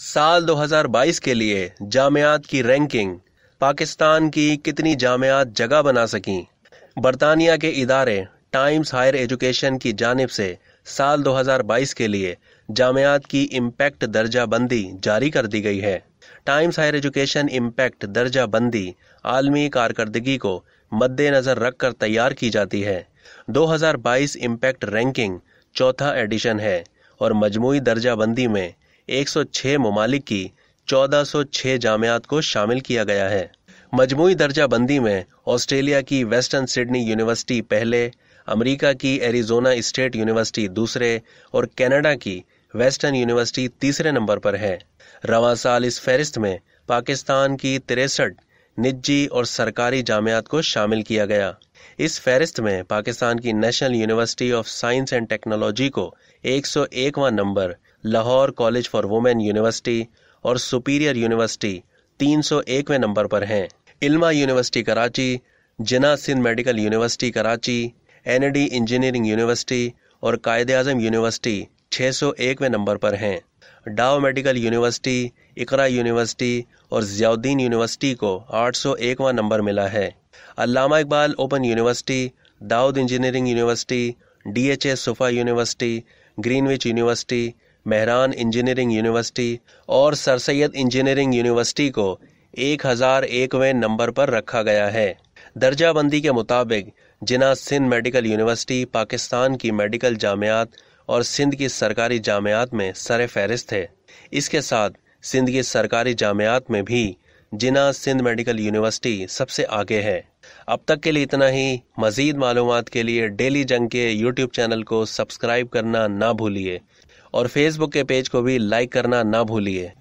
साल 2022 के लिए जामियात की रैंकिंग, पाकिस्तान की कितनी जामियात जगह बना सकीं। बरतानिया के इदारे टाइम्स हायर एजुकेशन की जानिब से साल 2022 के लिए जामियात की इम्पैक्ट दर्जा बंदी जारी कर दी गई है। टाइम्स हायर एजुकेशन इम्पैक्ट दर्जा बंदी आलमी कारकर्दगी को मद्देनजर रखकर तैयार की जाती है। 2022 इम्पैक्ट रैंकिंग चौथा एडिशन है और मजमूई दर्जा बंदी में 106 ममालिक की 1406 जामियात को शामिल किया गया है। मजमूई दर्जा बंदी में ऑस्ट्रेलिया की वेस्टर्न सिडनी यूनिवर्सिटी पहले, अमेरिका की एरिजोना स्टेट यूनिवर्सिटी दूसरे और कनाडा की वेस्टर्न यूनिवर्सिटी तीसरे नंबर पर है। रवां साल इस फहरिस्त में पाकिस्तान की 63 निजी और सरकारी जामियात को शामिल किया गया। इस फहरिस्त में पाकिस्तान की national university of science and technology को 101वां number, Lahore college for women university और सुपीरियर यूनिवर्सिटी 301वें नंबर पर हैं। Ilma university Karachi, Jinnah Sindh medical university Karachi, ND engineering university और कायदे आजम यूनिवर्सिटी 601वें नंबर पर हैं। Dow medical university, Iqra university और ज़ियाउद्दीन यूनिवर्सिटी को 801वां नंबर मिला है। Allama Iqbal open university, Dawood engineering university, DHA Suffa university, Greenwich university, Mehran engineering university और सर सैयद इंजीनियरिंग यूनिवर्सिटी को 1001वें नंबर पर रखा गया है। दर्जा बंदी के मुताबिक जिन्ना सिंध मेडिकल यूनिवर्सिटी पाकिस्तान की मेडिकल जामियात और सिंध की सरकारी जामियात में सर फहरिस्त है। इसके साथ सिंध की सरकारी जामियात में भी जिन्ना सिंध मेडिकल यूनिवर्सिटी सबसे आगे है। अब तक के लिए इतना ही। मजीद मालूमात के लिए डेली जंग के यूट्यूब चैनल को सब्सक्राइब करना ना भूलिए और फेसबुक के पेज को भी लाइक करना ना भूलिए।